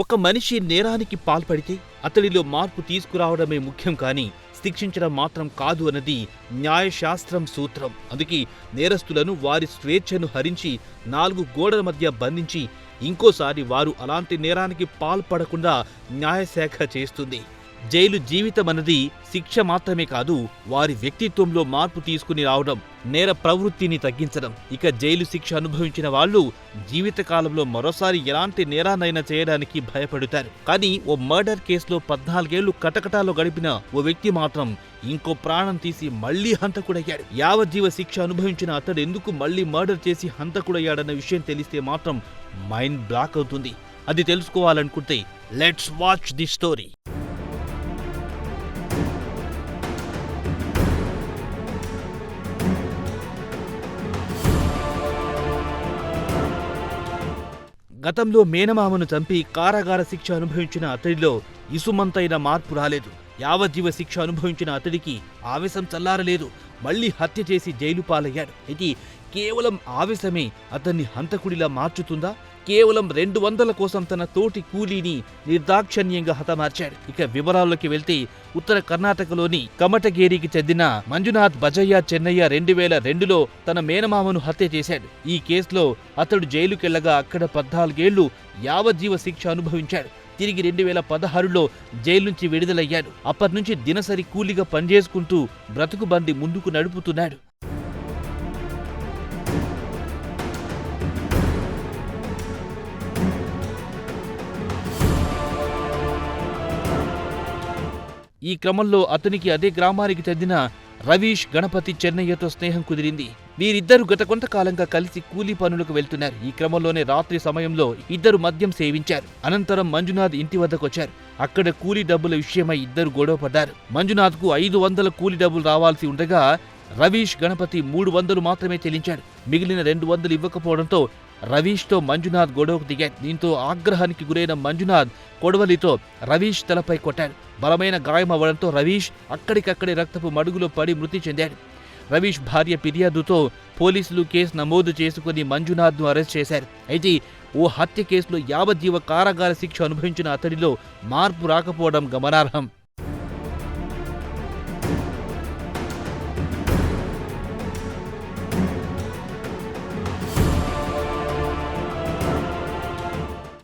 ఒక మనిషి నేరానికి పాల్పడితే అతడిలో మార్పు తీసుకురావడమే ముఖ్యం కానీ శిక్షించడం మాత్రం కాదు అన్నది న్యాయశాస్త్రం సూత్రం. అందుకే నేరస్తులను వారి స్వేచ్ఛను హరించి 4 గోడల మధ్య బంధించి ఇంకోసారి వారు అలాంటి నేరానికి పాల్పడకుండా న్యాయశాఖ చేస్తుంది. జైలు జీవితమన్నది శిక్ష మాత్రమే కాదు, వారి వ్యక్తిత్వంలో మార్పు తీసుకుని రావడం, నేర ప్రవృత్తిని తగ్గించడం. ఇక జైలు శిక్ష అనుభవించిన వాళ్ళు జీవితకాలంలో మరోసారి ఎలాంటి నేరాన్నైనా చేయడానికి భయపడతారు. కానీ ఓ మర్డర్ కేసులో 14 ఏళ్లు కటకటాలో గడిపిన ఓ వ్యక్తి మాత్రం ఇంకో ప్రాణం తీసి మళ్లీ హంతకుడయ్యాడు. యావజ్జీవ శిక్ష అనుభవించిన అతడు ఎందుకు మళ్లీ మర్డర్ చేసి హంతకుడయ్యాడన్న విషయం తెలిస్తే మాత్రం మైండ్ బ్లాక్ అవుతుంది. అది తెలుసుకోవాలనుకుంటే లెట్స్ వాచ్ ది స్టోరీ. గతంలో మేనమామను చంపి కారాగార శిక్ష అనుభవించిన అతడిలో ఇసుమంతైన మార్పు రాలేదు. యావజ్జీవ శిక్ష అనుభవించిన అతడికి ఆవేశం చల్లారలేదు. మళ్లీ హత్య చేసి జైలు పాలయ్యాడు. ఇది కేవలం ఆవేశమే అతన్ని హంతకుడిలా మార్చుతుందా? కేవలం 200 కోసం తన తోటి కూలీని నిర్దాక్షణ్యంగా హతమార్చాడు. ఇక వివరాల్లోకి వెళ్తే ఉత్తర కర్ణాటకలోని కమటగేరికి చెందిన మంజునాథ్ బజయ్య చెన్నయ్య 2002లో తన మేనమామను హత్య చేశాడు. ఈ కేసులో అతడు జైలుకెళ్లగా అక్కడ 14 ఏళ్లు యావజ్జీవ శిక్ష అనుభవించాడు. తిరిగి 2016లో జైలు నుంచి విడుదలయ్యాడు. అప్పటినుంచి దినసరి కూలీగా పనిచేసుకుంటూ బ్రతుకు బండి ముందుకు నడుపుతున్నాడు. ఈ క్రమంలో అతనికి అదే గ్రామానికి చెందిన రవీష్ గణపతి చెన్నయ్యతో స్నేహం కుదిరింది. వీరిద్దరూ గత కొంతకాలంగా కలిసి కూలీ పనులకు వెళ్తున్నారు. ఈ క్రమంలోనే రాత్రి సమయంలో ఇద్దరు మద్యం సేవించారు. అనంతరం మంజునాథ్ ఇంటి వద్దకొచ్చారు. అక్కడ కూలీ డబ్బుల విషయమై ఇద్దరు గొడవ పడ్డారు. మంజునాథ్కు 500 కూలీ డబ్బులు రావాల్సి ఉండగా రవీష్ గణపతి 300 మాత్రమే చెల్లించాడు. మిగిలిన 200 ఇవ్వకపోవడంతో రవీష్తో మంజునాథ్ గొడవకు దిగాడు. దీంతో ఆగ్రహానికి గురైన మంజునాథ్ కొడవలితో రవీష్ తలపై కొట్టాడు. బలమైన గాయమవ్వడంతో రవీష్ అక్కడికక్కడే రక్తపు మడుగులో పడి మృతి చెందాడు. రవీష్ భార్య ఫిర్యాదుతో పోలీసులు కేసు నమోదు చేసుకుని మంజునాథ్ను అరెస్ట్ చేశారు. అయితే ఓ హత్య కేసులో యావజ్జీవ కారాగార శిక్ష అనుభవించిన అతడిలో మార్పు రాకపోవడం గమనార్హం.